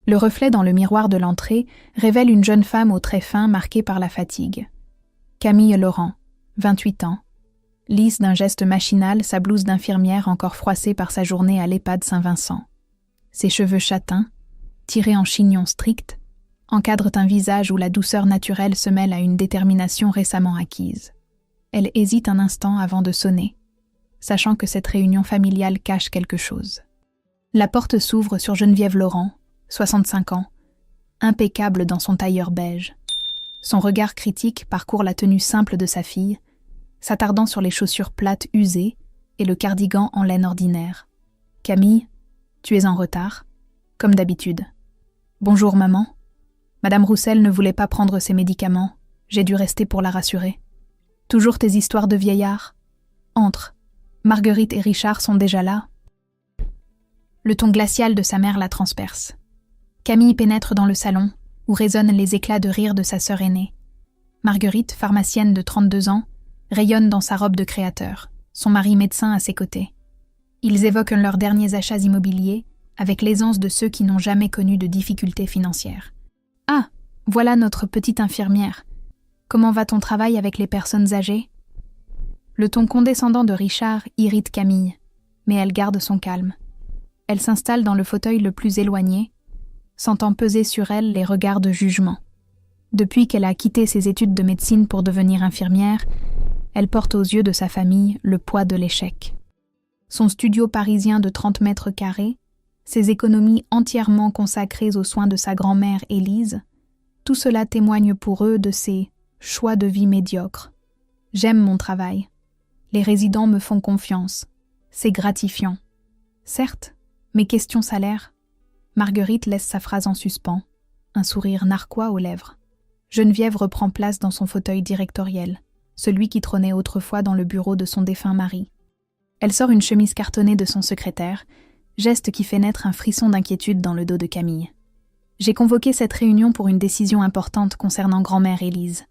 Le reflet dans le miroir de l'entrée révèle une jeune femme aux traits fins marqués par la fatigue. Camille Laurent, 28 ans. Lisse d'un geste machinal sa blouse d'infirmière encore froissée par sa journée à l'EHPAD Saint-Vincent. Ses cheveux châtains, tirés en chignon strict, encadrent un visage où la douceur naturelle se mêle à une détermination récemment acquise. Elle hésite un instant avant de sonner, sachant que cette réunion familiale cache quelque chose. La porte s'ouvre sur Geneviève Laurent, 65 ans, impeccable dans son tailleur beige. Son regard critique parcourt la tenue simple de sa fille, s'attardant sur les chaussures plates usées et le cardigan en laine ordinaire. « Camille, tu es en retard, comme d'habitude. »« Bonjour maman. Madame Roussel ne voulait pas prendre ses médicaments, j'ai dû rester pour la rassurer. »« Toujours tes histoires de vieillard. Entre. Marguerite et Richard sont déjà là. » Le ton glacial de sa mère la transperce. Camille pénètre dans le salon, où résonnent les éclats de rire de sa sœur aînée. Marguerite, pharmacienne de 32 ans, rayonne dans sa robe de créateur, son mari médecin à ses côtés. Ils évoquent leurs derniers achats immobiliers avec l'aisance de ceux qui n'ont jamais connu de difficultés financières. « Ah, voilà notre petite infirmière. Comment va ton travail avec les personnes âgées ?» Le ton condescendant de Richard irrite Camille, mais elle garde son calme. Elle s'installe dans le fauteuil le plus éloigné, sentant peser sur elle les regards de jugement. Depuis qu'elle a quitté ses études de médecine pour devenir infirmière, elle porte aux yeux de sa famille le poids de l'échec. Son studio parisien de 30 mètres carrés, ses économies entièrement consacrées aux soins de sa grand-mère Élise, tout cela témoigne pour eux de ses choix de vie médiocres. « J'aime mon travail. Les résidents me font confiance. C'est gratifiant. Certes, mais question salaire. » Marguerite laisse sa phrase en suspens, un sourire narquois aux lèvres. Geneviève reprend place dans son fauteuil directoriel, celui qui trônait autrefois dans le bureau de son défunt mari. Elle sort une chemise cartonnée de son secrétaire, geste qui fait naître un frisson d'inquiétude dans le dos de Camille. « J'ai convoqué cette réunion pour une décision importante concernant grand-mère Élise. »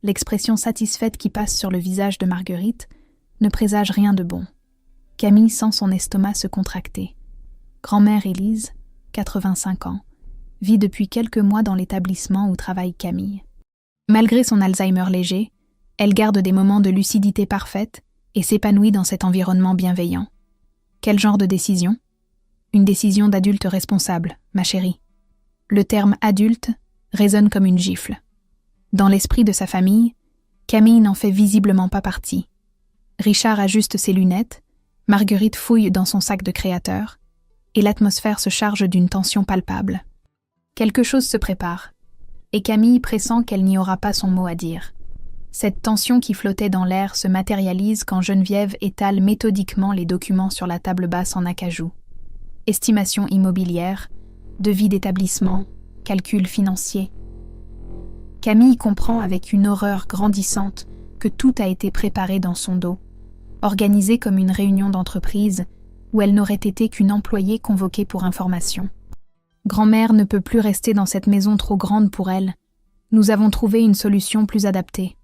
L'expression satisfaite qui passe sur le visage de Marguerite ne présage rien de bon. Camille sent son estomac se contracter. Grand-mère Élise, 85 ans, vit depuis quelques mois dans l'établissement où travaille Camille. Malgré son Alzheimer léger, elle garde des moments de lucidité parfaite et s'épanouit dans cet environnement bienveillant. Quel genre de décision ? Une décision d'adulte responsable, ma chérie. Le terme « adulte » résonne comme une gifle. Dans l'esprit de sa famille, Camille n'en fait visiblement pas partie. Richard ajuste ses lunettes, Marguerite fouille dans son sac de créateur, et l'atmosphère se charge d'une tension palpable. Quelque chose se prépare, et Camille pressent qu'elle n'y aura pas son mot à dire. Cette tension qui flottait dans l'air se matérialise quand Geneviève étale méthodiquement les documents sur la table basse en acajou. Estimation immobilière, devis d'établissement, calcul financier. Camille comprend avec une horreur grandissante que tout a été préparé dans son dos, organisé comme une réunion d'entreprise où elle n'aurait été qu'une employée convoquée pour information. Grand-mère ne peut plus rester dans cette maison trop grande pour elle. Nous avons trouvé une solution plus adaptée.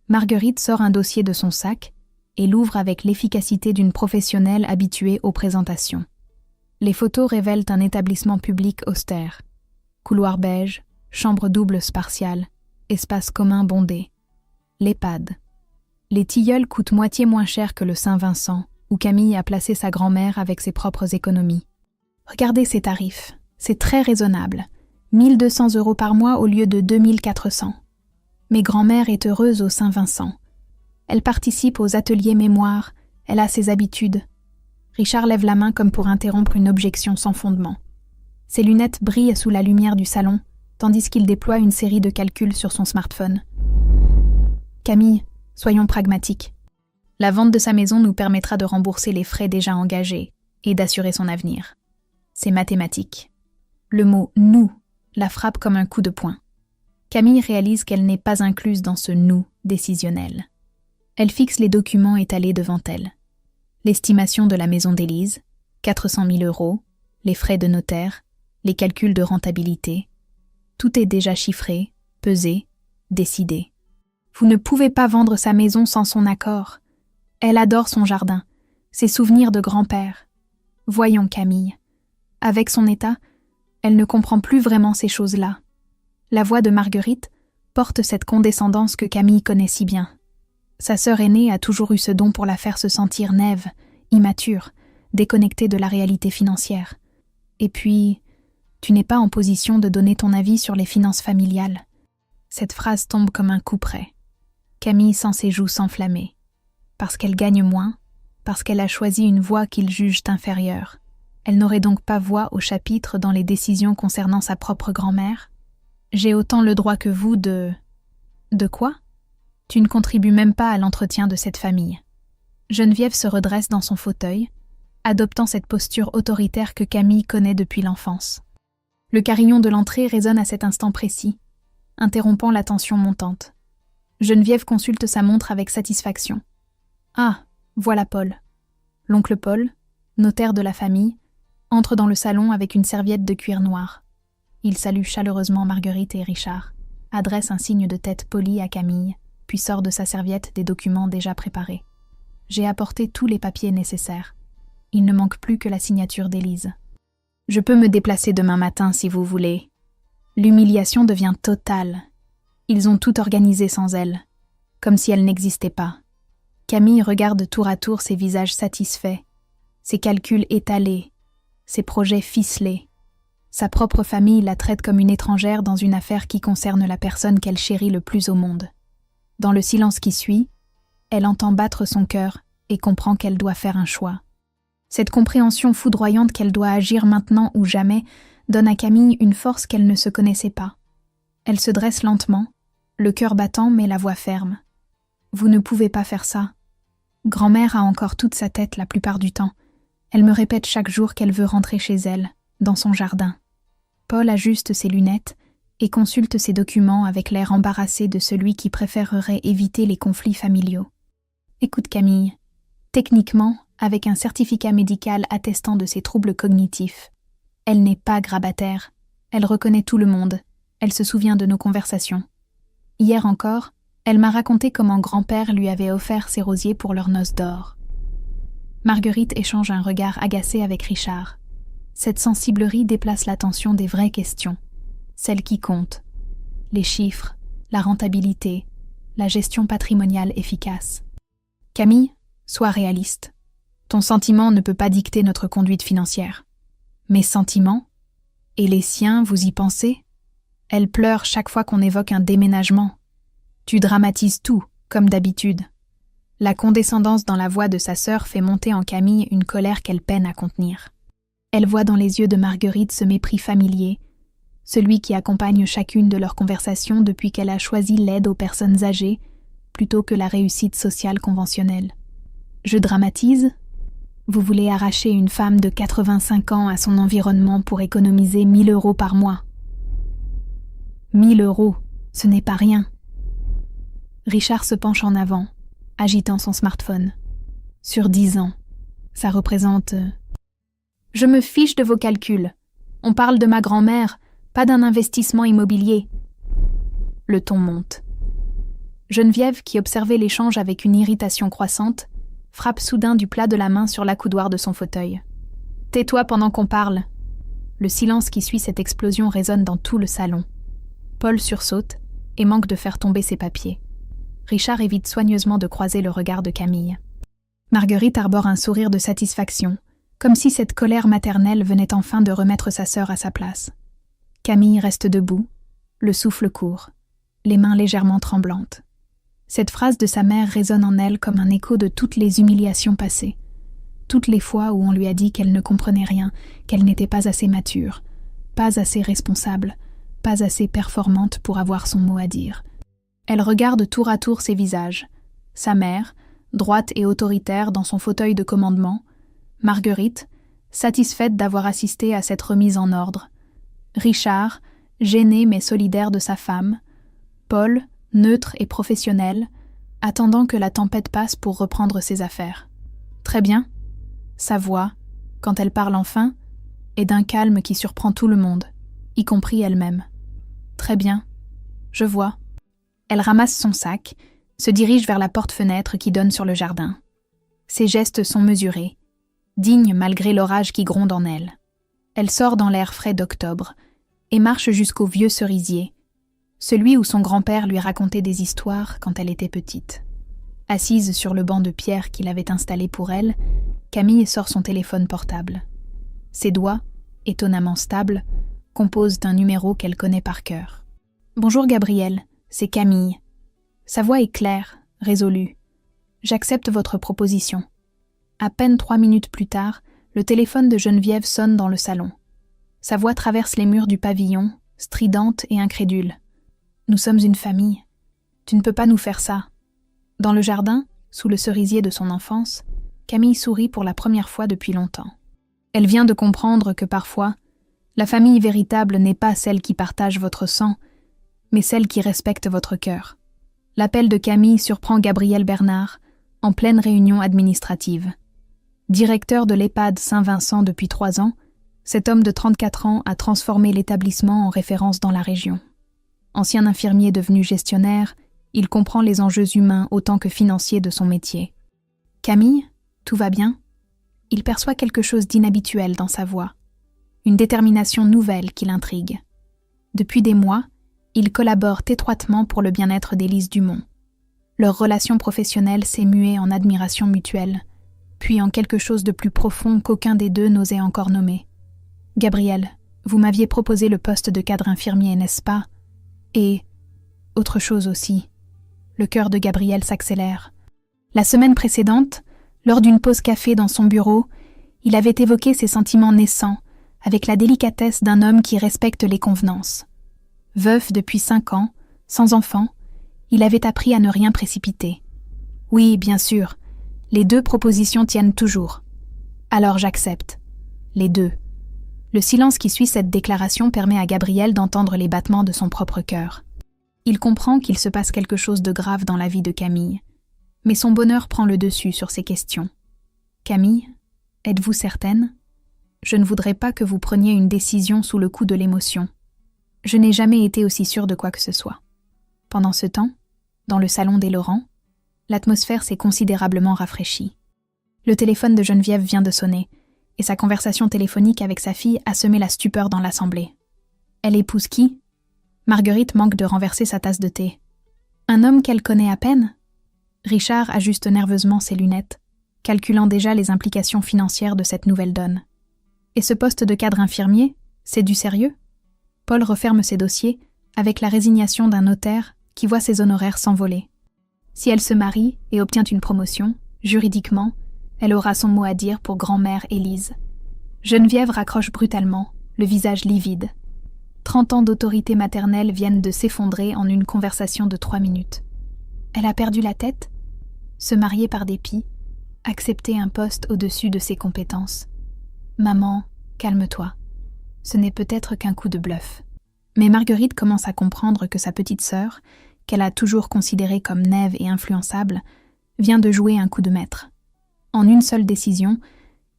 Marguerite sort un dossier de son sac et l'ouvre avec l'efficacité d'une professionnelle habituée aux présentations. Les photos révèlent un établissement public austère. Couloir beige, chambre double spartiale, espace commun bondé. L'EHPAD. Les tilleuls coûtent moitié moins cher que le Saint-Vincent, où Camille a placé sa grand-mère avec ses propres économies. Regardez ces tarifs, c'est très raisonnable. 1 200 € par mois au lieu de 2 400. Mais grand-mère est heureuse au Saint-Vincent. Elle participe aux ateliers mémoire, elle a ses habitudes. Richard lève la main comme pour interrompre une objection sans fondement. Ses lunettes brillent sous la lumière du salon, tandis qu'il déploie une série de calculs sur son smartphone. Camille, soyons pragmatiques. La vente de sa maison nous permettra de rembourser les frais déjà engagés et d'assurer son avenir. C'est mathématique. Le mot « nous » la frappe comme un coup de poing. Camille réalise qu'elle n'est pas incluse dans ce « nous » décisionnel. Elle fixe les documents étalés devant elle. L'estimation de la maison d'Élise, 400 000 €, les frais de notaire, les calculs de rentabilité. Tout est déjà chiffré, pesé, décidé. Vous ne pouvez pas vendre sa maison sans son accord. Elle adore son jardin, ses souvenirs de grand-père. Voyons Camille. Avec son état, Elle ne comprend plus vraiment ces choses-là. La voix de Marguerite porte cette condescendance que Camille connaît si bien. Sa sœur aînée a toujours eu ce don pour la faire se sentir naïve, immature, déconnectée de la réalité financière. Et puis, tu n'es pas en position de donner ton avis sur les finances familiales. Cette phrase tombe comme un coup près. Camille sent ses joues s'enflammer. Parce qu'elle gagne moins, parce qu'elle a choisi une voie qu'ils jugent inférieure. Elle n'aurait donc pas voix au chapitre dans les décisions concernant sa propre grand-mère. J'ai autant le droit que vous de... De quoi? Tu ne contribues même pas à l'entretien de cette famille. Geneviève se redresse dans son fauteuil, adoptant cette posture autoritaire que Camille connaît depuis l'enfance. Le carillon de l'entrée résonne à cet instant précis, interrompant la tension montante. Geneviève consulte sa montre avec satisfaction. Ah, voilà Paul. L'oncle Paul, notaire de la famille, entre dans le salon avec une serviette de cuir noir. Il salue chaleureusement Marguerite et Richard, adresse un signe de tête poli à Camille, puis sort de sa serviette des documents déjà préparés. J'ai apporté tous les papiers nécessaires. Il ne manque plus que la signature d'Élise. Je peux me déplacer demain matin si vous voulez. L'humiliation devient totale. Ils ont tout organisé sans elle, comme si elle n'existait pas. Camille regarde tour à tour ses visages satisfaits, ses calculs étalés, ses projets ficelés. Sa propre famille la traite comme une étrangère dans une affaire qui concerne la personne qu'elle chérit le plus au monde. Dans le silence qui suit, elle entend battre son cœur et comprend qu'elle doit faire un choix. Cette compréhension foudroyante qu'elle doit agir maintenant ou jamais donne à Camille une force qu'elle ne se connaissait pas. Elle se dresse lentement, le cœur battant mais la voix ferme. « Vous ne pouvez pas faire ça. Grand-mère a encore toute sa tête la plupart du temps. Elle me répète chaque jour qu'elle veut rentrer chez elle, dans son jardin. » Paul ajuste ses lunettes et consulte ses documents avec l'air embarrassé de celui qui préférerait éviter les conflits familiaux. « Écoute Camille, techniquement, avec un certificat médical attestant de ses troubles cognitifs, elle n'est pas grabataire. Elle reconnaît tout le monde. Elle se souvient de nos conversations. Hier encore, elle m'a raconté comment grand-père lui avait offert ses rosiers pour leur noce d'or. » Marguerite échange un regard agacé avec Richard. Cette sensiblerie déplace l'attention des vraies questions, celles qui comptent. Les chiffres, la rentabilité, la gestion patrimoniale efficace. Camille, sois réaliste. Ton sentiment ne peut pas dicter notre conduite financière. Mes sentiments? Et les siens, vous y pensez? Elle pleure chaque fois qu'on évoque un déménagement. Tu dramatises tout, comme d'habitude. La condescendance dans la voix de sa sœur fait monter en Camille une colère qu'elle peine à contenir. Elle voit dans les yeux de Marguerite ce mépris familier, celui qui accompagne chacune de leurs conversations depuis qu'elle a choisi l'aide aux personnes âgées plutôt que la réussite sociale conventionnelle. Je dramatise? Vous voulez arracher une femme de 85 ans à son environnement pour économiser 1 000 € par mois. 1 000 €, ce n'est pas rien. Richard se penche en avant, agitant son smartphone. Sur 10 ans, ça représente... Je me fiche de vos calculs. On parle de ma grand-mère, pas d'un investissement immobilier. Le ton monte. Geneviève, qui observait l'échange avec une irritation croissante, frappe soudain du plat de la main sur l'accoudoir de son fauteuil. « Tais-toi pendant qu'on parle !» Le silence qui suit cette explosion résonne dans tout le salon. Paul sursaute et manque de faire tomber ses papiers. Richard évite soigneusement de croiser le regard de Camille. Marguerite arbore un sourire de satisfaction, comme si cette colère maternelle venait enfin de remettre sa sœur à sa place. Camille reste debout, le souffle court, les mains légèrement tremblantes. Cette phrase de sa mère résonne en elle comme un écho de toutes les humiliations passées, toutes les fois où on lui a dit qu'elle ne comprenait rien, qu'elle n'était pas assez mature, pas assez responsable, pas assez performante pour avoir son mot à dire. Elle regarde tour à tour ses visages, sa mère, droite et autoritaire dans son fauteuil de commandement, Marguerite, satisfaite d'avoir assisté à cette remise en ordre, Richard, gêné mais solidaire de sa femme, Paul, neutre et professionnel, attendant que la tempête passe pour reprendre ses affaires. Très bien. Sa voix, quand elle parle enfin, est d'un calme qui surprend tout le monde, y compris elle-même. Très bien. Je vois. Elle ramasse son sac, se dirige vers la porte-fenêtre qui donne sur le jardin. Ses gestes sont mesurés, dignes malgré l'orage qui gronde en elle. Elle sort dans l'air frais d'octobre et marche jusqu'au vieux cerisier, celui où son grand-père lui racontait des histoires quand elle était petite. Assise sur le banc de pierre qu'il avait installé pour elle, Camille sort son téléphone portable. Ses doigts, étonnamment stables, composent un numéro qu'elle connaît par cœur. « Bonjour Gabriel, c'est Camille. » Sa voix est claire, résolue. « J'accepte votre proposition. » À peine 3 minutes plus tard, le téléphone de Geneviève sonne dans le salon. Sa voix traverse les murs du pavillon, stridente et incrédule. « Nous sommes une famille. Tu ne peux pas nous faire ça. » Dans le jardin, sous le cerisier de son enfance, Camille sourit pour la première fois depuis longtemps. Elle vient de comprendre que parfois, la famille véritable n'est pas celle qui partage votre sang, mais celle qui respecte votre cœur. L'appel de Camille surprend Gabriel Bernard, en pleine réunion administrative. Directeur de l'EHPAD Saint-Vincent depuis 3 ans, cet homme de 34 ans a transformé l'établissement en référence dans la région. Ancien infirmier devenu gestionnaire, il comprend les enjeux humains autant que financiers de son métier. « Camille, tout va bien ?» Il perçoit quelque chose d'inhabituel dans sa voix, une détermination nouvelle qui l'intrigue. Depuis des mois, ils collaborent étroitement pour le bien-être d'Élise Dumont. Leur relation professionnelle s'est muée en admiration mutuelle, puis en quelque chose de plus profond qu'aucun des deux n'osait encore nommer. « Gabriel, vous m'aviez proposé le poste de cadre infirmier, n'est-ce pas ? Et autre chose aussi. » Le cœur de Gabriel s'accélère. La semaine précédente, lors d'une pause café dans son bureau, il avait évoqué ses sentiments naissants, avec la délicatesse d'un homme qui respecte les convenances. Veuf depuis 5 ans, sans enfant, il avait appris à ne rien précipiter. Oui, bien sûr, les 2 propositions tiennent toujours. Alors j'accepte. Les 2. Le silence qui suit cette déclaration permet à Gabriel d'entendre les battements de son propre cœur. Il comprend qu'il se passe quelque chose de grave dans la vie de Camille, mais son bonheur prend le dessus sur ses questions. « Camille, êtes-vous certaine ? Je ne voudrais pas que vous preniez une décision sous le coup de l'émotion. Je n'ai jamais été aussi sûre de quoi que ce soit. » Pendant ce temps, dans le salon des Laurent, l'atmosphère s'est considérablement rafraîchie. Le téléphone de Geneviève vient de sonner, et sa conversation téléphonique avec sa fille a semé la stupeur dans l'assemblée. Elle épouse qui ? Marguerite manque de renverser sa tasse de thé. Un homme qu'elle connaît à peine ? Richard ajuste nerveusement ses lunettes, calculant déjà les implications financières de cette nouvelle donne. Et ce poste de cadre infirmier, c'est du sérieux ? Paul referme ses dossiers avec la résignation d'un notaire qui voit ses honoraires s'envoler. Si elle se marie et obtient une promotion, juridiquement, elle aura son mot à dire pour grand-mère Élise. Geneviève raccroche brutalement, le visage livide. 30 ans d'autorité maternelle viennent de s'effondrer en une conversation de 3 minutes. Elle a perdu la tête ? Se marier par dépit, accepter un poste au-dessus de ses compétences. Maman, calme-toi. Ce n'est peut-être qu'un coup de bluff. Mais Marguerite commence à comprendre que sa petite sœur, qu'elle a toujours considérée comme naïve et influençable, vient de jouer un coup de maître. En une seule décision,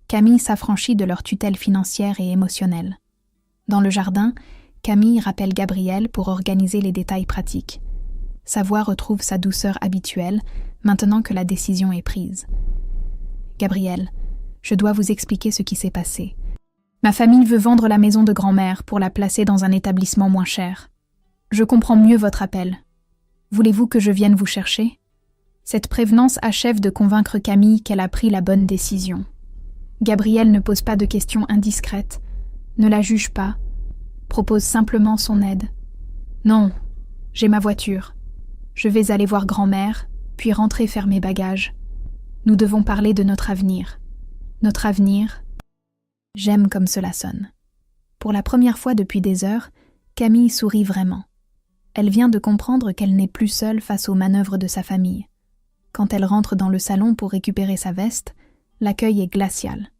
Camille s'affranchit de leur tutelle financière et émotionnelle. Dans le jardin, Camille rappelle Gabriel pour organiser les détails pratiques. Sa voix retrouve sa douceur habituelle, maintenant que la décision est prise. « Gabriel, je dois vous expliquer ce qui s'est passé. Ma famille veut vendre la maison de grand-mère pour la placer dans un établissement moins cher. Je comprends mieux votre appel. Voulez-vous que je vienne vous chercher ?» Cette prévenance achève de convaincre Camille qu'elle a pris la bonne décision. Gabriel ne pose pas de questions indiscrètes, ne la juge pas, propose simplement son aide. « Non, j'ai ma voiture. Je vais aller voir grand-mère, puis rentrer faire mes bagages. Nous devons parler de notre avenir. Notre avenir, j'aime comme cela sonne. » Pour la première fois depuis des heures, Camille sourit vraiment. Elle vient de comprendre qu'elle n'est plus seule face aux manœuvres de sa famille. Quand elle rentre dans le salon pour récupérer sa veste, l'accueil est glacial.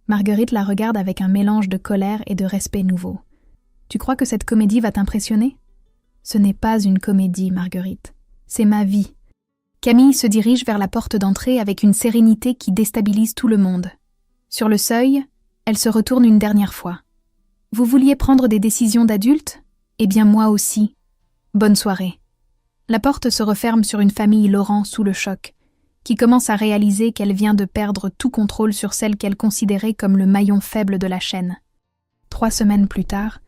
Marguerite la regarde avec un mélange de colère et de respect nouveau. « Tu crois que cette comédie va t'impressionner ? » « Ce n'est pas une comédie, Marguerite. C'est ma vie. » Camille se dirige vers la porte d'entrée avec une sérénité qui déstabilise tout le monde. Sur le seuil, elle se retourne une dernière fois. « Vous vouliez prendre des décisions d'adulte ? Eh bien moi aussi. Bonne soirée. » La porte se referme sur une famille Laurent sous le choc, qui commence à réaliser qu'elle vient de perdre tout contrôle sur celle qu'elle considérait comme le maillon faible de la chaîne. 3 semaines plus tard,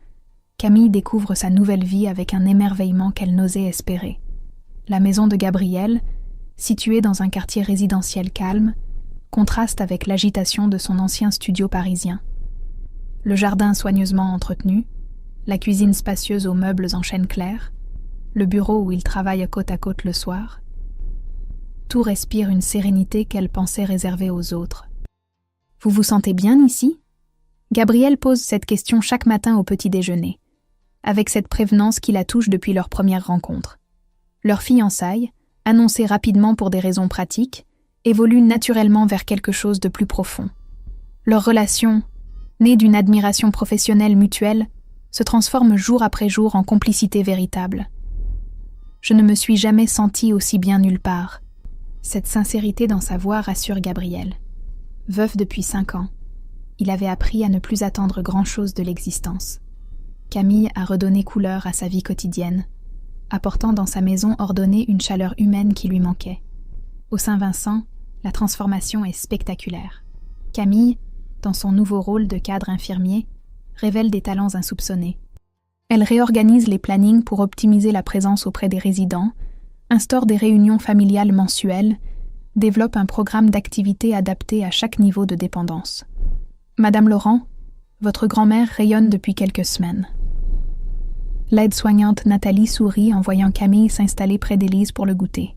Camille découvre sa nouvelle vie avec un émerveillement qu'elle n'osait espérer. La maison de Gabriel, située dans un quartier résidentiel calme, contraste avec l'agitation de son ancien studio parisien. Le jardin soigneusement entretenu, la cuisine spacieuse aux meubles en chêne clair, le bureau où il travaille côte à côte le soir. Tout respire une sérénité qu'elle pensait réservée aux autres. « Vous vous sentez bien ici ?» Gabriel pose cette question chaque matin au petit déjeuner, avec cette prévenance qui la touche depuis leur première rencontre. Leur fiançailles, annoncée rapidement pour des raisons pratiques, évolue naturellement vers quelque chose de plus profond. Leur relation, née d'une admiration professionnelle mutuelle, se transforme jour après jour en complicité véritable. Je ne me suis jamais sentie aussi bien nulle part. Cette sincérité dans sa voix rassure Gabriel. Veuf depuis 5 ans, il avait appris à ne plus attendre grand-chose de l'existence. Camille a redonné couleur à sa vie quotidienne, apportant dans sa maison ordonnée une chaleur humaine qui lui manquait. Au Saint-Vincent, la transformation est spectaculaire. Camille, dans son nouveau rôle de cadre infirmier, révèle des talents insoupçonnés. Elle réorganise les plannings pour optimiser la présence auprès des résidents, instaure des réunions familiales mensuelles, développe un programme d'activités adapté à chaque niveau de dépendance. Madame Laurent, votre grand-mère rayonne depuis quelques semaines. L'aide-soignante Nathalie sourit en voyant Camille s'installer près d'Élise pour le goûter.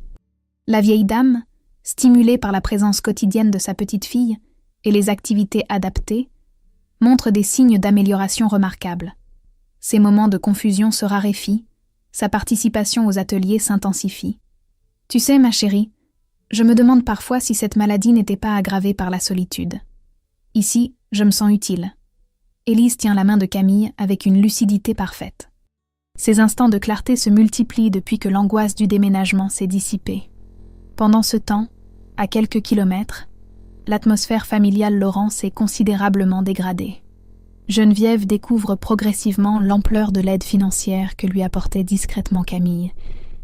La vieille dame, stimulée par la présence quotidienne de sa petite-fille et les activités adaptées, montre des signes d'amélioration remarquables. Ses moments de confusion se raréfient, sa participation aux ateliers s'intensifie. « Tu sais, ma chérie, je me demande parfois si cette maladie n'était pas aggravée par la solitude. Ici, je me sens utile. » Élise tient la main de Camille avec une lucidité parfaite. Ces instants de clarté se multiplient depuis que l'angoisse du déménagement s'est dissipée. Pendant ce temps, à quelques kilomètres, l'atmosphère familiale Laurent s'est considérablement dégradée. Geneviève découvre progressivement l'ampleur de l'aide financière que lui apportait discrètement Camille,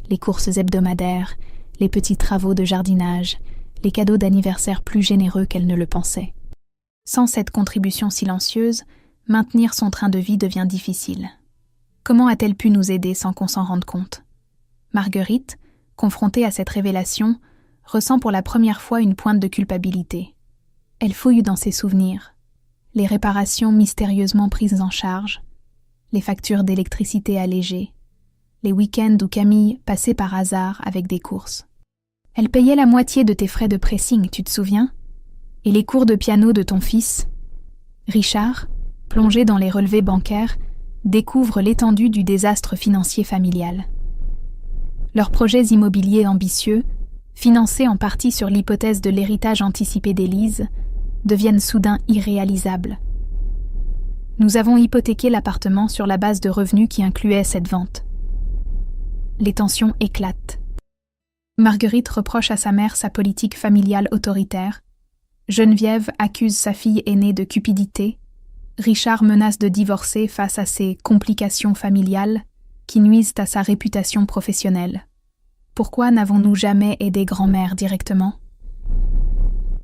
les courses hebdomadaires, les petits travaux de jardinage, les cadeaux d'anniversaire plus généreux qu'elle ne le pensait. Sans cette contribution silencieuse, maintenir son train de vie devient difficile. Comment a-t-elle pu nous aider sans qu'on s'en rende compte ? Marguerite, confrontée à cette révélation, ressent pour la première fois une pointe de culpabilité. Elle fouille dans ses souvenirs. Les réparations mystérieusement prises en charge, les factures d'électricité allégées, les week-ends où Camille passait par hasard avec des courses. Elle payait la moitié de tes frais de pressing, tu te souviens ? Et les cours de piano de ton fils ? Richard, plongé dans les relevés bancaires, découvre l'étendue du désastre financier familial. Leurs projets immobiliers ambitieux, financés en partie sur l'hypothèse de l'héritage anticipé d'Élise, deviennent soudain irréalisables. Nous avons hypothéqué l'appartement sur la base de revenus qui incluait cette vente. Les tensions éclatent. Marguerite reproche à sa mère sa politique familiale autoritaire. Geneviève accuse sa fille aînée de cupidité. Richard menace de divorcer face à ces complications familiales qui nuisent à sa réputation professionnelle. Pourquoi n'avons-nous jamais aidé grand-mère directement ?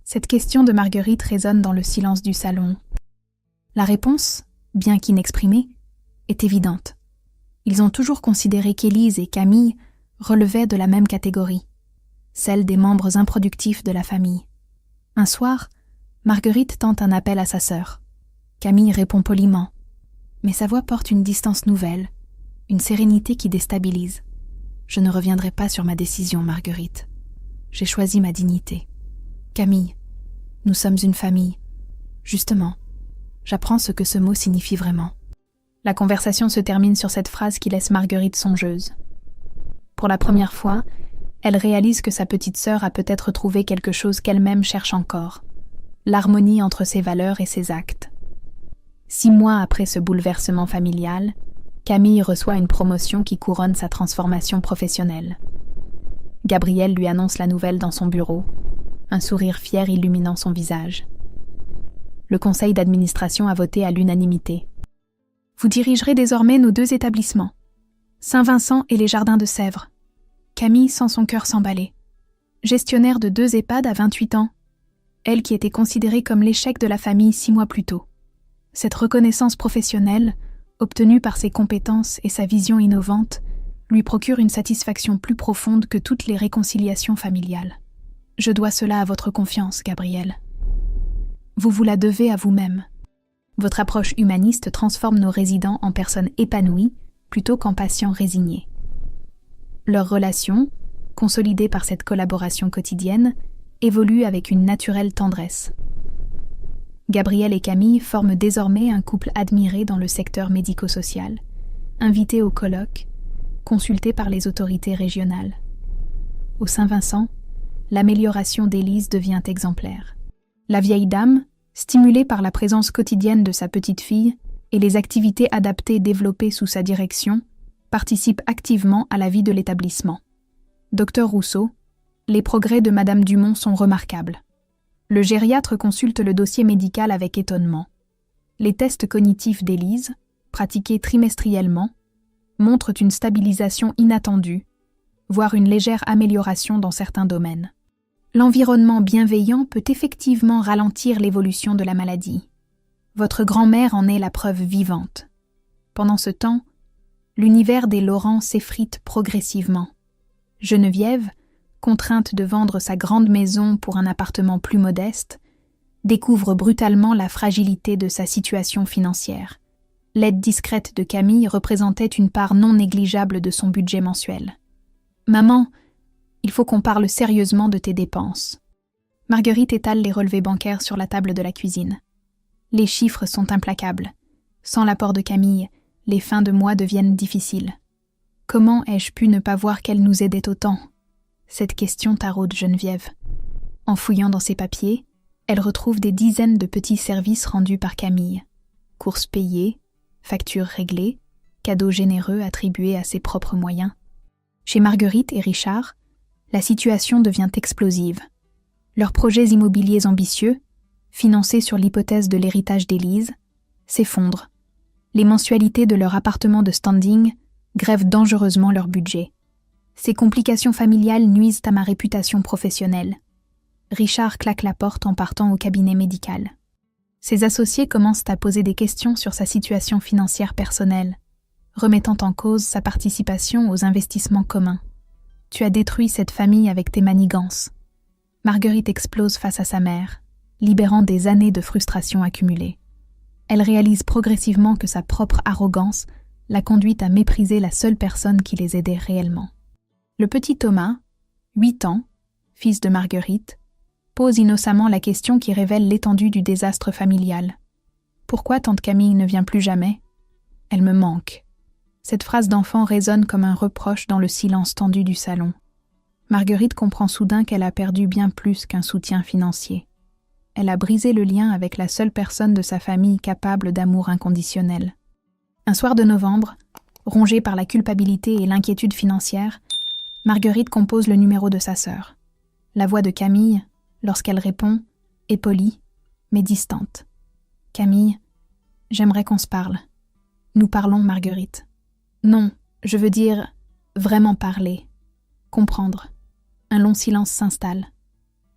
Cette question de Marguerite résonne dans le silence du salon. La réponse, bien qu'inexprimée, est évidente. Ils ont toujours considéré qu'Élise et Camille relevaient de la même catégorie, celle des membres improductifs de la famille. Un soir, Marguerite tente un appel à sa sœur. Camille répond poliment, mais sa voix porte une distance nouvelle, une sérénité qui déstabilise. Je ne reviendrai pas sur ma décision, Marguerite. J'ai choisi ma dignité. Camille, nous sommes une famille. Justement, j'apprends ce que ce mot signifie vraiment. La conversation se termine sur cette phrase qui laisse Marguerite songeuse. Pour la première fois, elle réalise que sa petite sœur a peut-être trouvé quelque chose qu'elle-même cherche encore, l'harmonie entre ses valeurs et ses actes. 6 mois après ce bouleversement familial, Camille reçoit une promotion qui couronne sa transformation professionnelle. Gabriel lui annonce la nouvelle dans son bureau, un sourire fier illuminant son visage. Le conseil d'administration a voté à l'unanimité. Vous dirigerez désormais nos 2 établissements, Saint-Vincent et les Jardins de Sèvres. Camille sent son cœur s'emballer. Gestionnaire de 2 EHPAD à 28 ans, elle qui était considérée comme l'échec de la famille 6 mois plus tôt. Cette reconnaissance professionnelle, obtenue par ses compétences et sa vision innovante, lui procure une satisfaction plus profonde que toutes les réconciliations familiales. Je dois cela à votre confiance, Gabriel. Vous vous la devez à vous-même. Votre approche humaniste transforme nos résidents en personnes épanouies plutôt qu'en patients résignés. Leur relation, consolidée par cette collaboration quotidienne, évolue avec une naturelle tendresse. Gabriel et Camille forment désormais un couple admiré dans le secteur médico-social, invité au colloque, consulté par les autorités régionales. Au Saint-Vincent, l'amélioration d'Élise devient exemplaire. La vieille dame, stimulée par la présence quotidienne de sa petite-fille et les activités adaptées développées sous sa direction, participe activement à la vie de l'établissement. Docteur Rousseau, les progrès de Madame Dumont sont remarquables. Le gériatre consulte le dossier médical avec étonnement. Les tests cognitifs d'Élise, pratiqués trimestriellement, montrent une stabilisation inattendue, voire une légère amélioration dans certains domaines. L'environnement bienveillant peut effectivement ralentir l'évolution de la maladie. Votre grand-mère en est la preuve vivante. Pendant ce temps, l'univers des Laurent s'effrite progressivement. Geneviève, contrainte de vendre sa grande maison pour un appartement plus modeste, découvre brutalement la fragilité de sa situation financière. L'aide discrète de Camille représentait une part non négligeable de son budget mensuel. « Maman, il faut qu'on parle sérieusement de tes dépenses. » Marguerite étale les relevés bancaires sur la table de la cuisine. Les chiffres sont implacables. Sans l'apport de Camille, les fins de mois deviennent difficiles. Comment ai-je pu ne pas voir qu'elle nous aidait autant ? Cette question taraude Geneviève. En fouillant dans ses papiers, elle retrouve des dizaines de petits services rendus par Camille. Courses payées, factures réglées, cadeaux généreux attribués à ses propres moyens. Chez Marguerite et Richard, la situation devient explosive. Leurs projets immobiliers ambitieux, financés sur l'hypothèse de l'héritage d'Élise, s'effondrent. Les mensualités de leur appartement de standing grèvent dangereusement leur budget. Ces complications familiales nuisent à ma réputation professionnelle. Richard claque la porte en partant au cabinet médical. Ses associés commencent à poser des questions sur sa situation financière personnelle, remettant en cause sa participation aux investissements communs. « Tu as détruit cette famille avec tes manigances. » Marguerite explose face à sa mère, libérant des années de frustration accumulées. Elle réalise progressivement que sa propre arrogance l'a conduite à mépriser la seule personne qui les aidait réellement. Le petit Thomas, 8 ans, fils de Marguerite, pose innocemment la question qui révèle l'étendue du désastre familial. « Pourquoi tante Camille ne vient plus jamais ? Elle me manque. » Cette phrase d'enfant résonne comme un reproche dans le silence tendu du salon. Marguerite comprend soudain qu'elle a perdu bien plus qu'un soutien financier. Elle a brisé le lien avec la seule personne de sa famille capable d'amour inconditionnel. Un soir de novembre, rongée par la culpabilité et l'inquiétude financière, Marguerite compose le numéro de sa sœur. La voix de Camille, lorsqu'elle répond, est polie, mais distante. « Camille, j'aimerais qu'on se parle. » « Nous parlons, Marguerite. » « Non, je veux dire vraiment parler. Comprendre. » Un long silence s'installe.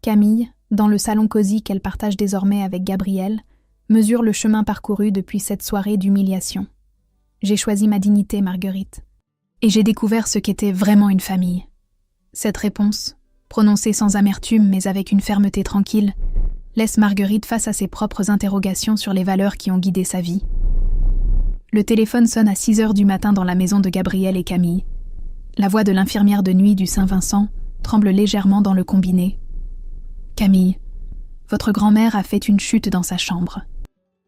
Camille, dans le salon cosy qu'elle partage désormais avec Gabriel, mesure le chemin parcouru depuis cette soirée d'humiliation. « J'ai choisi ma dignité, Marguerite. Et j'ai découvert ce qu'était vraiment une famille. » Cette réponse, prononcée sans amertume mais avec une fermeté tranquille, laisse Marguerite face à ses propres interrogations sur les valeurs qui ont guidé sa vie. Le téléphone sonne à 6h du matin dans la maison de Gabriel et Camille. La voix de l'infirmière de nuit du Saint-Vincent tremble légèrement dans le combiné. « Camille, votre grand-mère a fait une chute dans sa chambre.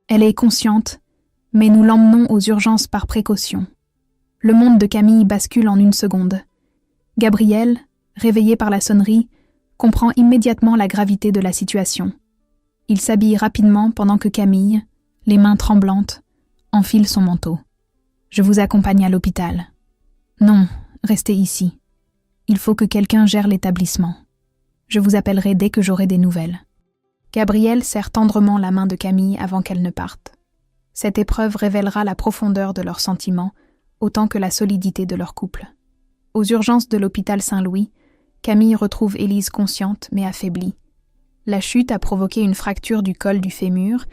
Elle est consciente, mais nous l'emmenons aux urgences par précaution. » Le monde de Camille bascule en une seconde. Gabriel, réveillé par la sonnerie, comprend immédiatement la gravité de la situation. Il s'habille rapidement pendant que Camille, les mains tremblantes, enfile son manteau. « Je vous accompagne à l'hôpital. »« Non, restez ici. Il faut que quelqu'un gère l'établissement. Je vous appellerai dès que j'aurai des nouvelles. » Gabriel serre tendrement la main de Camille avant qu'elle ne parte. Cette épreuve révélera la profondeur de leurs sentiments, autant que la solidité de leur couple. Aux urgences de l'hôpital Saint-Louis, Camille retrouve Élise consciente mais affaiblie. La chute a provoqué une fracture du col du fémur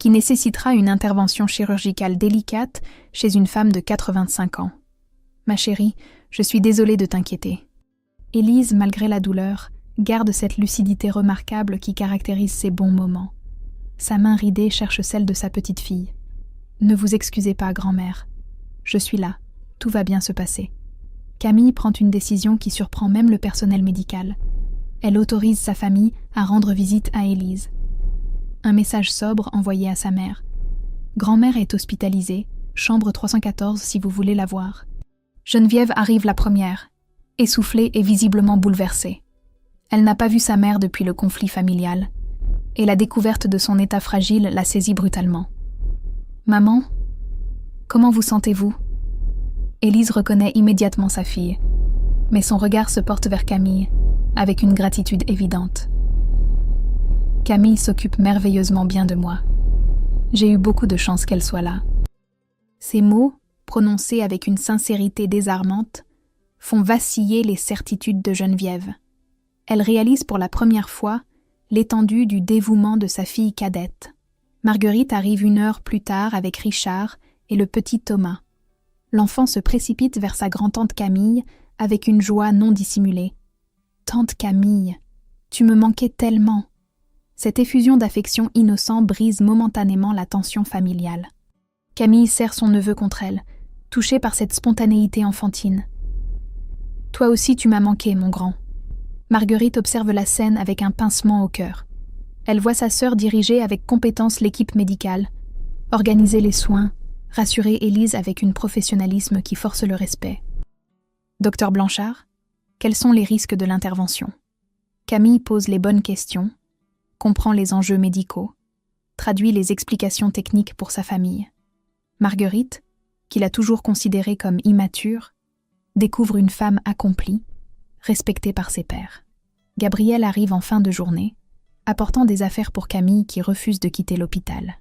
qui nécessitera une intervention chirurgicale délicate chez une femme de 85 ans. Ma chérie, je suis désolée de t'inquiéter. Élise, malgré la douleur, garde cette lucidité remarquable qui caractérise ses bons moments. Sa main ridée cherche celle de sa petite fille. Ne vous excusez pas, grand-mère. Je suis là. Tout va bien se passer. Camille prend une décision qui surprend même le personnel médical. Elle autorise sa famille à rendre visite à Élise. Un message sobre envoyé à sa mère. Grand-mère est hospitalisée, chambre 314 si vous voulez la voir. Geneviève arrive la première, essoufflée et visiblement bouleversée. Elle n'a pas vu sa mère depuis le conflit familial, et la découverte de son état fragile la saisit brutalement. « Maman, comment vous sentez-vous » Élise reconnaît immédiatement sa fille, mais son regard se porte vers Camille, avec une gratitude évidente. Camille s'occupe merveilleusement bien de moi. J'ai eu beaucoup de chance qu'elle soit là. Ces mots, prononcés avec une sincérité désarmante, font vaciller les certitudes de Geneviève. Elle réalise pour la première fois l'étendue du dévouement de sa fille cadette. Marguerite arrive 1 heure plus tard avec Richard et le petit Thomas. L'enfant se précipite vers sa grand-tante Camille avec une joie non dissimulée. « Tante Camille, tu me manquais tellement !» Cette effusion d'affection innocent brise momentanément la tension familiale. Camille serre son neveu contre elle, touchée par cette spontanéité enfantine. « Toi aussi tu m'as manqué, mon grand. » Marguerite observe la scène avec un pincement au cœur. Elle voit sa sœur diriger avec compétence l'équipe médicale, organiser les soins, rassurer Élise avec un professionnalisme qui force le respect. « Docteur Blanchard, quels sont les risques de l'intervention ?» Camille pose les bonnes questions, comprend les enjeux médicaux, traduit les explications techniques pour sa famille. Marguerite, qui l'a toujours considérée comme immature, découvre une femme accomplie, respectée par ses pairs. Gabriel arrive en fin de journée, apportant des affaires pour Camille qui refuse de quitter l'hôpital.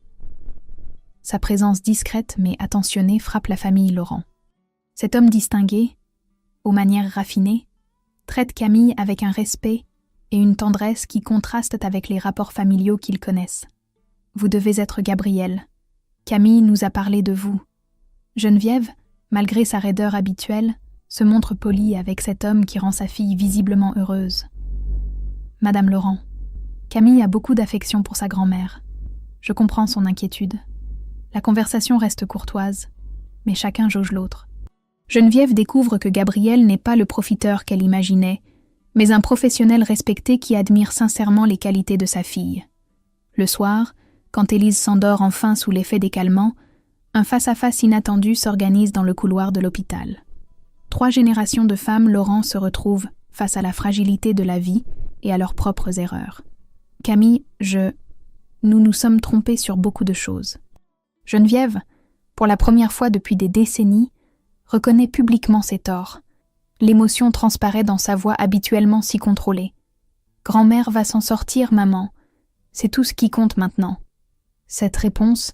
Sa présence discrète mais attentionnée frappe la famille Laurent. Cet homme distingué, aux manières raffinées, traite Camille avec un respect et une tendresse qui contrastent avec les rapports familiaux qu'ils connaissent. « Vous devez être Gabriel. Camille nous a parlé de vous. » Geneviève, malgré sa raideur habituelle, se montre polie avec cet homme qui rend sa fille visiblement heureuse. « Madame Laurent, Camille a beaucoup d'affection pour sa grand-mère. Je comprends son inquiétude. La conversation reste courtoise, mais chacun jauge l'autre. » Geneviève découvre que Gabriel n'est pas le profiteur qu'elle imaginait, mais un professionnel respecté qui admire sincèrement les qualités de sa fille. Le soir, quand Élise s'endort enfin sous l'effet des calmants, un face-à-face inattendu s'organise dans le couloir de l'hôpital. 3 générations de femmes Laurent se retrouvent face à la fragilité de la vie et à leurs propres erreurs. « Camille, nous nous sommes trompés sur beaucoup de choses. » Geneviève, pour la première fois depuis des décennies, reconnaît publiquement ses torts. L'émotion transparaît dans sa voix habituellement si contrôlée. « Grand-mère va s'en sortir, maman. C'est tout ce qui compte maintenant. » Cette réponse,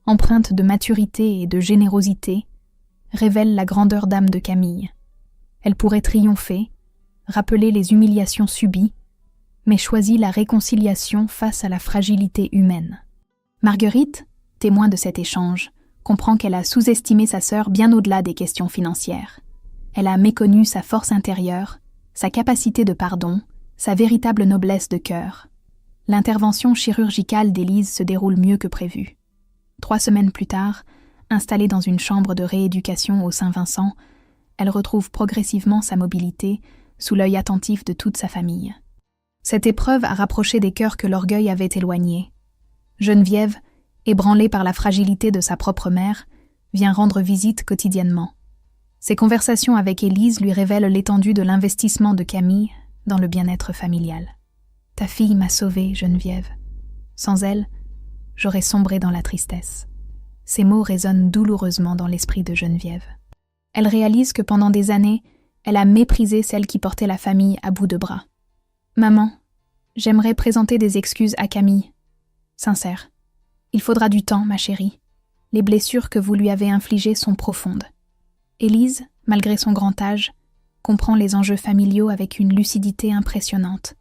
empreinte de maturité et de générosité, révèle la grandeur d'âme de Camille. Elle pourrait triompher, rappeler les humiliations subies, mais choisit la réconciliation face à la fragilité humaine. Marguerite, témoin de cet échange, comprend qu'elle a sous-estimé sa sœur bien au-delà des questions financières. Elle a méconnu sa force intérieure, sa capacité de pardon, sa véritable noblesse de cœur. L'intervention chirurgicale d'Élise se déroule mieux que prévu. 3 semaines plus tard, installée dans une chambre de rééducation au Saint-Vincent, elle retrouve progressivement sa mobilité sous l'œil attentif de toute sa famille. Cette épreuve a rapproché des cœurs que l'orgueil avait éloignés. Geneviève, ébranlée par la fragilité de sa propre mère, vient rendre visite quotidiennement. Ses conversations avec Élise lui révèlent l'étendue de l'investissement de Camille dans le bien-être familial. « Ta fille m'a sauvée, Geneviève. Sans elle, j'aurais sombré dans la tristesse. » Ces mots résonnent douloureusement dans l'esprit de Geneviève. Elle réalise que pendant des années, elle a méprisé celle qui portait la famille à bout de bras. « Maman, j'aimerais présenter des excuses à Camille. Sincère. Il faudra du temps, ma chérie. Les blessures que vous lui avez infligées sont profondes. » Élise, malgré son grand âge, comprend les enjeux familiaux avec une lucidité impressionnante.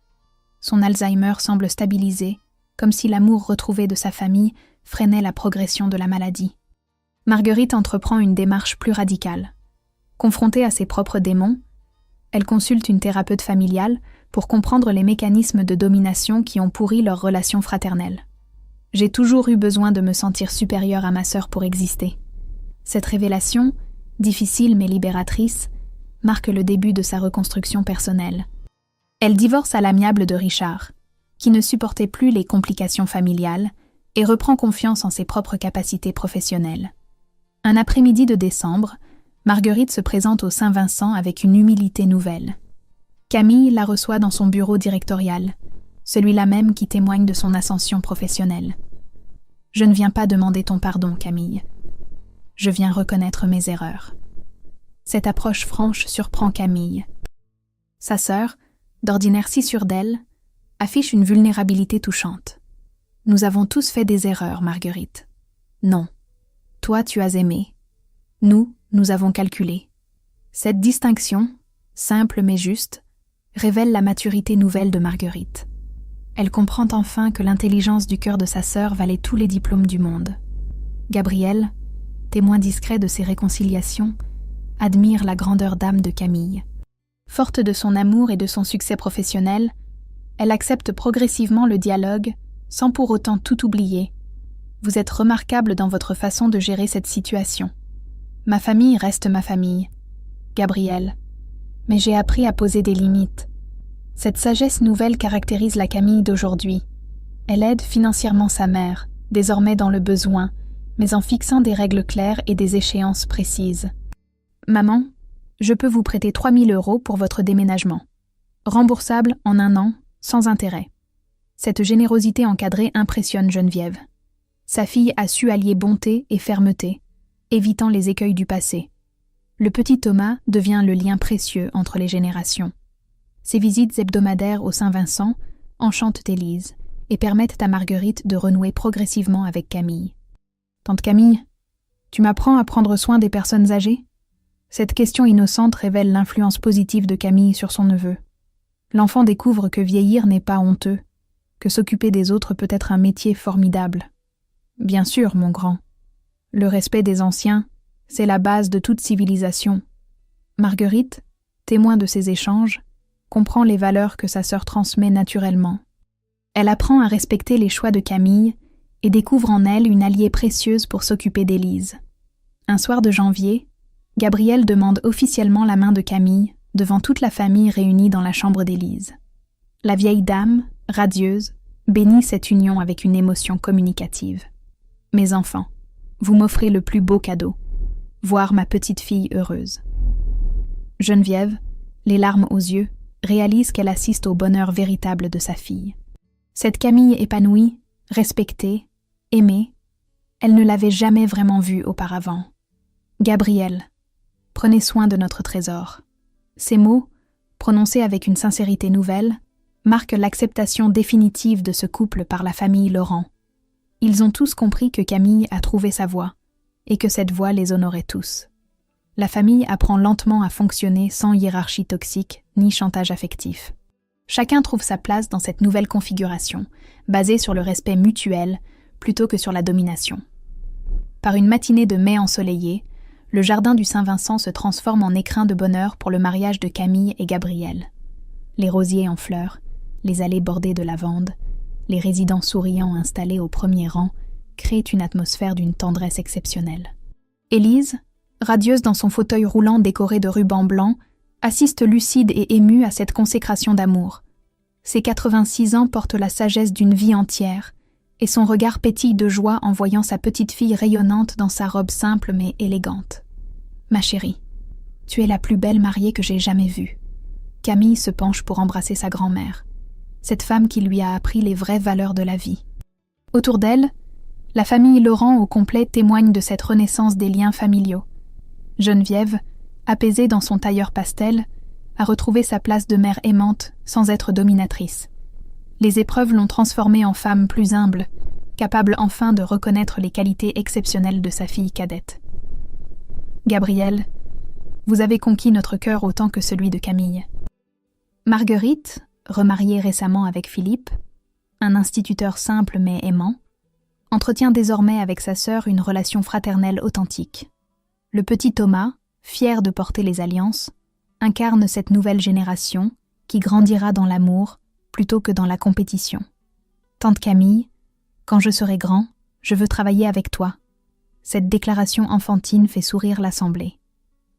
Son Alzheimer semble stabilisé, comme si l'amour retrouvé de sa famille freinait la progression de la maladie. Marguerite entreprend une démarche plus radicale. Confrontée à ses propres démons, elle consulte une thérapeute familiale pour comprendre les mécanismes de domination qui ont pourri leur relation fraternelle. « J'ai toujours eu besoin de me sentir supérieure à ma sœur pour exister. » Cette révélation, difficile mais libératrice, marque le début de sa reconstruction personnelle. Elle divorce à l'amiable de Richard, qui ne supportait plus les complications familiales, et reprend confiance en ses propres capacités professionnelles. Un après-midi de décembre, Marguerite se présente au Saint-Vincent avec une humilité nouvelle. Camille la reçoit dans son bureau directorial, celui-là même qui témoigne de son ascension professionnelle. « Je ne viens pas demander ton pardon, Camille. Je viens reconnaître mes erreurs. » Cette approche franche surprend Camille. Sa sœur, d'ordinaire si sûre d'elle, affiche une vulnérabilité touchante. « Nous avons tous fait des erreurs, Marguerite. Non. Toi, tu as aimé. Nous avons calculé. » Cette distinction, simple mais juste, révèle la maturité nouvelle de Marguerite. Elle comprend enfin que l'intelligence du cœur de sa sœur valait tous les diplômes du monde. Gabriel, témoin discret de ces réconciliations, admire la grandeur d'âme de Camille. Forte de son amour et de son succès professionnel, elle accepte progressivement le dialogue, sans pour autant tout oublier. « Vous êtes remarquable dans votre façon de gérer cette situation. Ma famille reste ma famille. Gabriel. Mais j'ai appris à poser des limites. Cette sagesse nouvelle caractérise la Camille d'aujourd'hui. Elle aide financièrement sa mère, désormais dans le besoin, mais en fixant des règles claires et des échéances précises. « Maman, je peux vous prêter 3 000 € pour votre déménagement. Remboursable en 1 an, sans intérêt. » Cette générosité encadrée impressionne Geneviève. Sa fille a su allier bonté et fermeté, évitant les écueils du passé. Le petit Thomas devient le lien précieux entre les générations. Ses visites hebdomadaires au Saint-Vincent enchantent Élise et permettent à Marguerite de renouer progressivement avec Camille. « Tante Camille, tu m'apprends à prendre soin des personnes âgées ?» Cette question innocente révèle l'influence positive de Camille sur son neveu. L'enfant découvre que vieillir n'est pas honteux, que s'occuper des autres peut être un métier formidable. Bien sûr, mon grand. Le respect des anciens, c'est la base de toute civilisation. Marguerite, témoin de ces échanges, comprend les valeurs que sa sœur transmet naturellement. Elle apprend à respecter les choix de Camille et découvre en elle une alliée précieuse pour s'occuper d'Élise. Un soir de janvier, Gabriel demande officiellement la main de Camille devant toute la famille réunie dans la chambre d'Élise. La vieille dame, radieuse, bénit cette union avec une émotion communicative. « Mes enfants, vous m'offrez le plus beau cadeau, voir ma petite fille heureuse. » Geneviève, les larmes aux yeux, réalise qu'elle assiste au bonheur véritable de sa fille. Cette Camille épanouie, respectée, aimée, elle ne l'avait jamais vraiment vue auparavant. « Gabriel, prenez soin de notre trésor. » Ces mots, prononcés avec une sincérité nouvelle, marquent l'acceptation définitive de ce couple par la famille Laurent. Ils ont tous compris que Camille a trouvé sa voie, et que cette voie les honorait tous. La famille apprend lentement à fonctionner sans hiérarchie toxique ni chantage affectif. Chacun trouve sa place dans cette nouvelle configuration, basée sur le respect mutuel plutôt que sur la domination. Par une matinée de mai ensoleillée, le jardin du Saint-Vincent se transforme en écrin de bonheur pour le mariage de Camille et Gabriel. Les rosiers en fleurs, les allées bordées de lavande, les résidents souriants installés au premier rang créent une atmosphère d'une tendresse exceptionnelle. Élise, radieuse dans son fauteuil roulant décoré de rubans blancs, assiste lucide et émue à cette consécration d'amour. Ses 86 ans portent la sagesse d'une vie entière, et son regard pétille de joie en voyant sa petite fille rayonnante dans sa robe simple mais élégante. « Ma chérie, tu es la plus belle mariée que j'ai jamais vue. » Camille se penche pour embrasser sa grand-mère, cette femme qui lui a appris les vraies valeurs de la vie. Autour d'elle, la famille Laurent au complet témoigne de cette renaissance des liens familiaux. Geneviève, apaisée dans son tailleur pastel, a retrouvé sa place de mère aimante sans être dominatrice. Les épreuves l'ont transformée en femme plus humble, capable enfin de reconnaître les qualités exceptionnelles de sa fille cadette. Gabriel, vous avez conquis notre cœur autant que celui de Camille. Marguerite, remariée récemment avec Philippe, un instituteur simple mais aimant, entretient désormais avec sa sœur une relation fraternelle authentique. Le petit Thomas, fier de porter les alliances, incarne cette nouvelle génération qui grandira dans l'amour plutôt que dans la compétition. Tante Camille, quand je serai grand, je veux travailler avec toi. Cette déclaration enfantine fait sourire l'assemblée.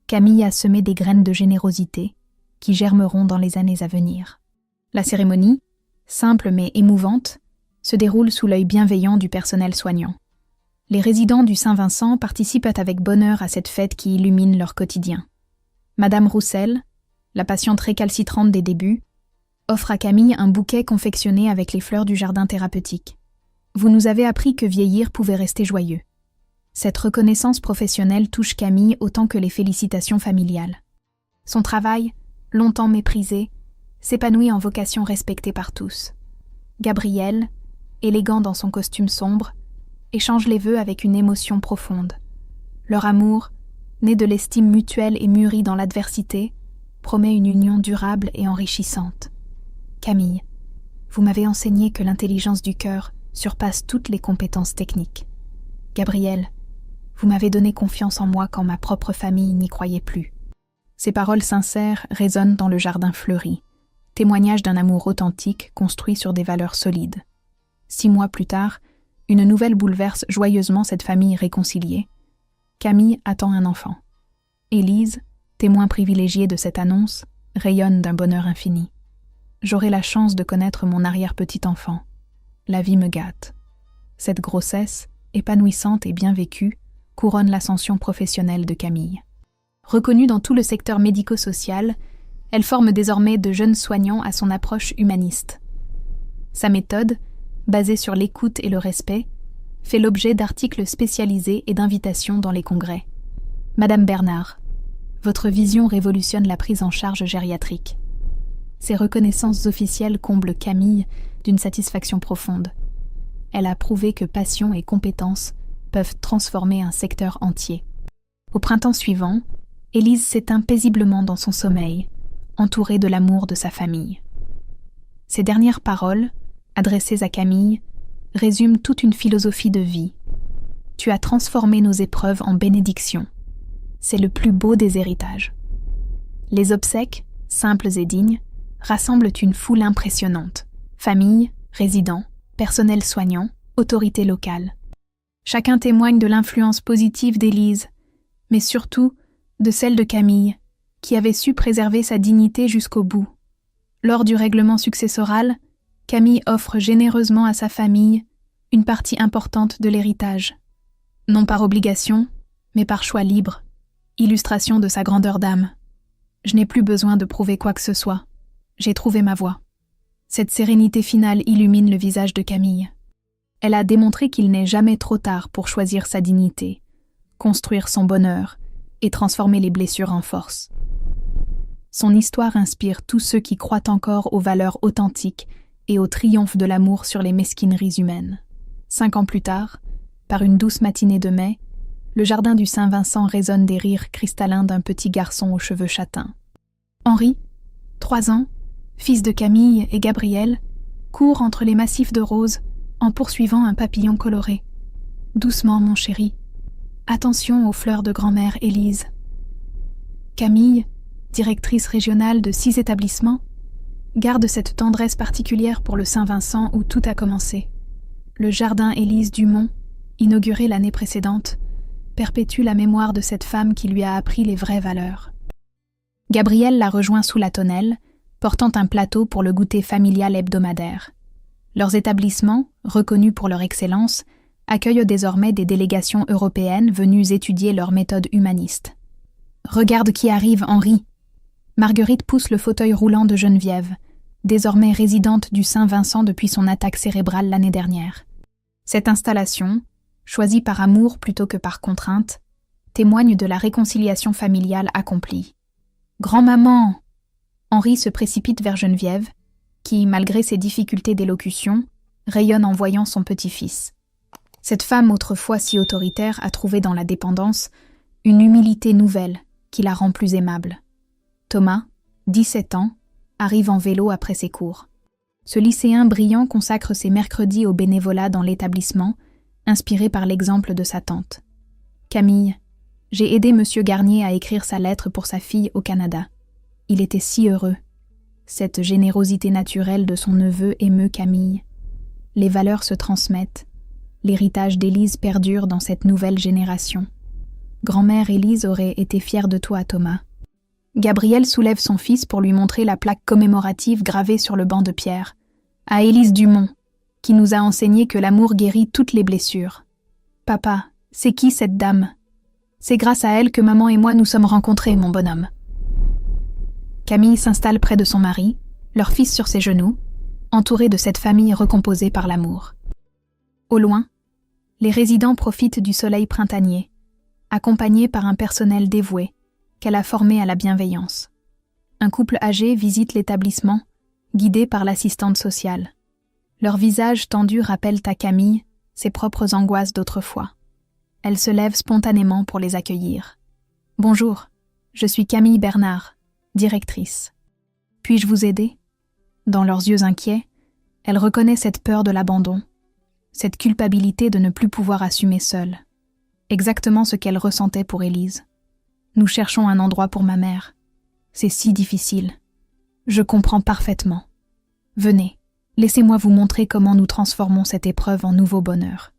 Camille a semé des graines de générosité qui germeront dans les années à venir. La cérémonie, simple mais émouvante, se déroule sous l'œil bienveillant du personnel soignant. Les résidents du Saint-Vincent participent avec bonheur à cette fête qui illumine leur quotidien. Madame Roussel, la patiente récalcitrante des débuts, offre à Camille un bouquet confectionné avec les fleurs du jardin thérapeutique. Vous nous avez appris que vieillir pouvait rester joyeux. Cette reconnaissance professionnelle touche Camille autant que les félicitations familiales. Son travail, longtemps méprisé, s'épanouit en vocation respectée par tous. Gabriel, élégant dans son costume sombre, échange les vœux avec une émotion profonde. Leur amour, né de l'estime mutuelle et mûri dans l'adversité, promet une union durable et enrichissante. Camille, vous m'avez enseigné que l'intelligence du cœur surpasse toutes les compétences techniques. Gabriel, vous m'avez donné confiance en moi quand ma propre famille n'y croyait plus. Ces paroles sincères résonnent dans le jardin fleuri, témoignage d'un amour authentique construit sur des valeurs solides. 6 mois plus tard, une nouvelle bouleverse joyeusement cette famille réconciliée. Camille attend un enfant. Élise, témoin privilégiée de cette annonce, rayonne d'un bonheur infini. J'aurai la chance de connaître mon arrière-petit-enfant. La vie me gâte. Cette grossesse, épanouissante et bien vécue, couronne l'ascension professionnelle de Camille. Reconnue dans tout le secteur médico-social, elle forme désormais de jeunes soignants à son approche humaniste. Sa méthode, basée sur l'écoute et le respect, fait l'objet d'articles spécialisés et d'invitations dans les congrès. Madame Bernard, votre vision révolutionne la prise en charge gériatrique. Ces reconnaissances officielles comblent Camille d'une satisfaction profonde. Elle a prouvé que passion et compétence peuvent transformer un secteur entier. Au printemps suivant, Élise s'éteint paisiblement dans son sommeil, entourée de l'amour de sa famille. Ces dernières paroles, adressées à Camille, résument toute une philosophie de vie. Tu as transformé nos épreuves en bénédictions. C'est le plus beau des héritages. Les obsèques, simples et dignes, rassemblent une foule impressionnante. Famille, résidents, personnel soignant, autorités locales. Chacun témoigne de l'influence positive d'Élise, mais surtout de celle de Camille, qui avait su préserver sa dignité jusqu'au bout. Lors du règlement successoral, Camille offre généreusement à sa famille une partie importante de l'héritage. Non par obligation, mais par choix libre, illustration de sa grandeur d'âme. Je n'ai plus besoin de prouver quoi que ce soit. J'ai trouvé ma voie. Cette sérénité finale illumine le visage de Camille. Elle a démontré qu'il n'est jamais trop tard pour choisir sa dignité, construire son bonheur et transformer les blessures en force. Son histoire inspire tous ceux qui croient encore aux valeurs authentiques et au triomphe de l'amour sur les mesquineries humaines. 5 ans plus tard, par une douce matinée de mai, le jardin du Saint-Vincent résonne des rires cristallins d'un petit garçon aux cheveux châtains. Henri, 3 ans, fils de Camille et Gabriel, court entre les massifs de roses en poursuivant un papillon coloré. Doucement, mon chéri. Attention aux fleurs de grand-mère Élise. Camille, directrice régionale de 6 établissements, garde cette tendresse particulière pour le Saint-Vincent où tout a commencé. Le jardin Élise Dumont, inauguré l'année précédente, perpétue la mémoire de cette femme qui lui a appris les vraies valeurs. Gabriel la rejoint sous la tonnelle, portant un plateau pour le goûter familial hebdomadaire. Leurs établissements, reconnus pour leur excellence, accueillent désormais des délégations européennes venues étudier leurs méthodes humanistes. « Regarde qui arrive, Henri !» Marguerite pousse le fauteuil roulant de Geneviève, désormais résidente du Saint-Vincent depuis son attaque cérébrale l'année dernière. Cette installation, choisie par amour plutôt que par contrainte, témoigne de la réconciliation familiale accomplie. « Grand-maman !» Henri se précipite vers Geneviève, qui, malgré ses difficultés d'élocution, rayonne en voyant son petit-fils. Cette femme autrefois si autoritaire a trouvé dans la dépendance une humilité nouvelle qui la rend plus aimable. Thomas, 17 ans, arrive en vélo après ses cours. Ce lycéen brillant consacre ses mercredis au bénévolat dans l'établissement inspiré par l'exemple de sa tante. « Camille, j'ai aidé M. Garnier à écrire sa lettre pour sa fille au Canada. Il était si heureux. Cette générosité naturelle de son neveu émeut Camille. Les valeurs se transmettent. L'héritage d'Élise perdure dans cette nouvelle génération. Grand-mère Élise aurait été fière de toi, Thomas. » Gabriel soulève son fils pour lui montrer la plaque commémorative gravée sur le banc de pierre. « À Élise Dumont, qui nous a enseigné que l'amour guérit toutes les blessures. »« Papa, c'est qui cette dame ? » ?»« C'est grâce à elle que maman et moi nous sommes rencontrés, mon bonhomme. » Camille s'installe près de son mari, leur fils sur ses genoux, entourée de cette famille recomposée par l'amour. Au loin, les résidents profitent du soleil printanier, accompagnés par un personnel dévoué qu'elle a formé à la bienveillance. Un couple âgé visite l'établissement, guidé par l'assistante sociale. Leurs visages tendus rappellent à Camille ses propres angoisses d'autrefois. Elle se lève spontanément pour les accueillir. « Bonjour, je suis Camille Bernard, directrice. Puis-je vous aider ?» Dans leurs yeux inquiets, elle reconnaît cette peur de l'abandon, cette culpabilité de ne plus pouvoir assumer seule. Exactement ce qu'elle ressentait pour Élise. « Nous cherchons un endroit pour ma mère. C'est si difficile. Je comprends parfaitement. Venez, laissez-moi vous montrer comment nous transformons cette épreuve en nouveau bonheur. »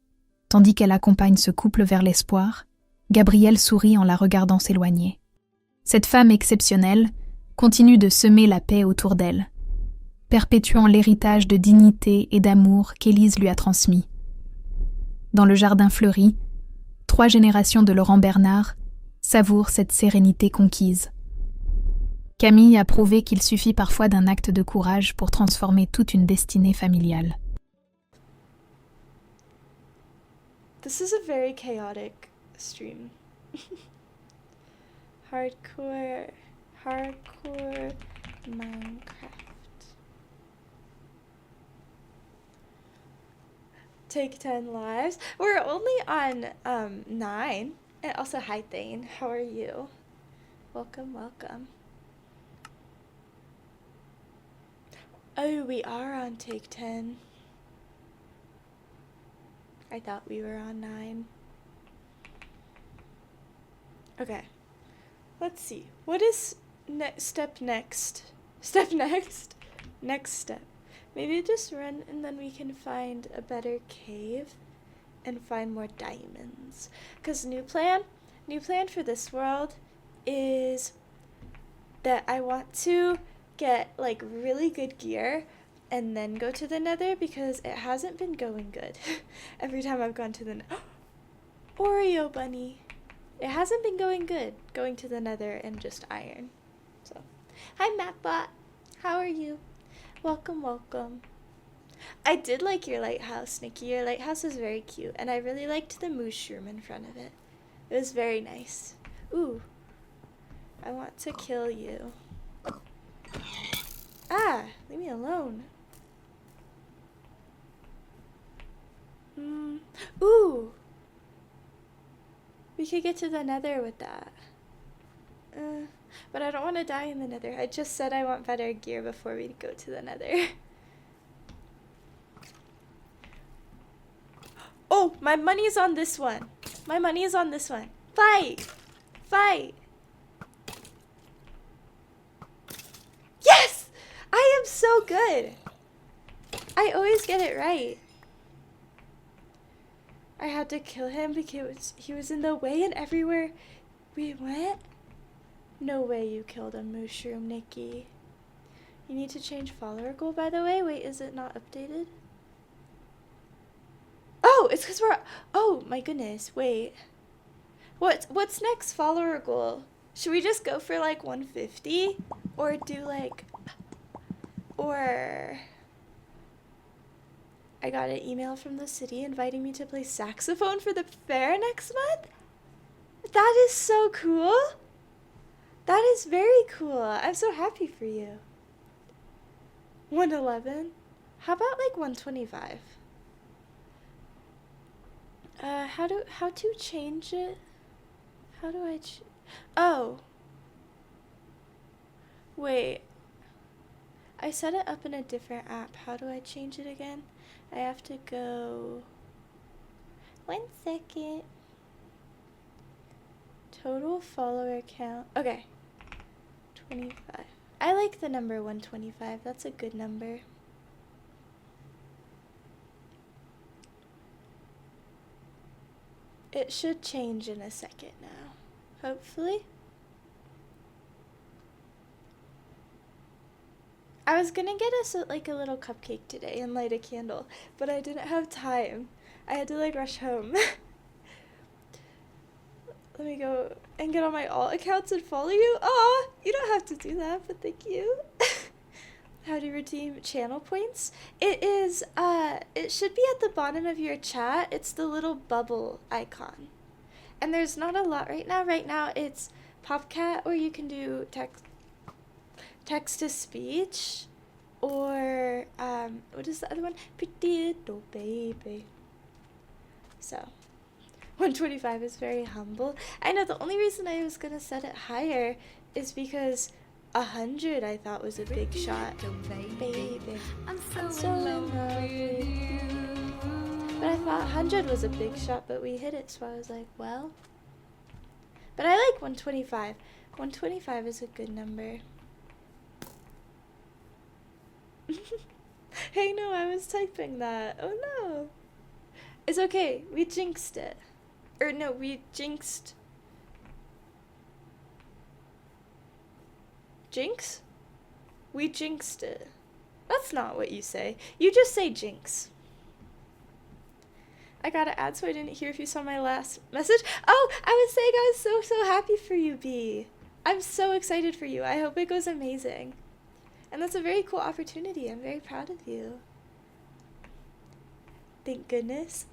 Tandis qu'elle accompagne ce couple vers l'espoir, Gabriel sourit en la regardant s'éloigner. Cette femme exceptionnelle continue de semer la paix autour d'elle, perpétuant l'héritage de dignité et d'amour qu'Élise lui a transmis. Dans le jardin fleuri, 3 générations de Laurent Bernard savourent cette sérénité conquise. Camille a prouvé qu'il suffit parfois d'un acte de courage pour transformer toute une destinée familiale. This is a very chaotic stream. Hardcore Minecraft. Take 10 lives. We're only on 9. And also, hi Thane, how are you? Welcome. Oh, we are on take 10. I thought we were on 9. Okay. Let's see. What is next step? Next step. Maybe just run and then we can find a better cave and find more diamonds. Because new plan for this world is that I want to get like really good gear and then go to the nether because it hasn't been going good every time I've gone to the Oreo bunny. It hasn't been going good going to the nether and just iron. So, hi Mapbot, how are you? Welcome. I did like your lighthouse, Nikki. Your lighthouse is very cute, and I really liked the mushroom in front of it. It was very nice. Ooh, I want to kill you. Ah, leave me alone. Ooh, we could get to the nether with that. But I don't want to die in the nether. I just said I want better gear before we go to the nether. Oh, my money's on this one. Fight! Yes! I am so good. I always get it right. I had to kill him because he was in the way, and everywhere we went. No way you killed a mushroom, Nikki. You need to change follower goal, by the way. Wait, is it not updated? Oh, it's because we're... Oh, my goodness. Wait. What's next follower goal? Should we just go for, like, 150? Or do, like... Or... I got an email from the city inviting me to play saxophone for the fair next month? That is so cool. That is very cool. I'm so happy for you. 111? How about like 125? How to change it? How do I oh. Wait. I set it up in a different app. How do I change it again? I have to go... 1 second. Total follower count. Okay. 25. I like the number 125. That's a good number. It should change in a second now. Hopefully. I was gonna get us like a little cupcake today and light a candle, but I didn't have time. I had to like rush home. Let me go and get on my alt accounts and follow you. Aw, you don't have to do that, but thank you. How to redeem channel points? It should be at the bottom of your chat. It's the little bubble icon. And there's not a lot right now. Right now it's Popcat, or you can do text to speech, or what is the other one? Pretty little baby. So 125 is very humble. I know the only reason I was gonna set it higher is because 100 I thought was a big shot. Baby, I'm so in love with you. But I thought 100 was a big shot, but we hit it, so I was like, well. But I like 125. 125 is a good number. Hey, no, I was typing that. Oh no. It's okay. We jinxed it. Or no, we jinxed. Jinx? We jinxed it. That's not what you say. You just say jinx. I got an ad, so I didn't hear if you saw my last message. Oh, I was saying I was so happy for you, B. I'm so excited for you. I hope it goes amazing. And that's a very cool opportunity. I'm very proud of you. Thank goodness.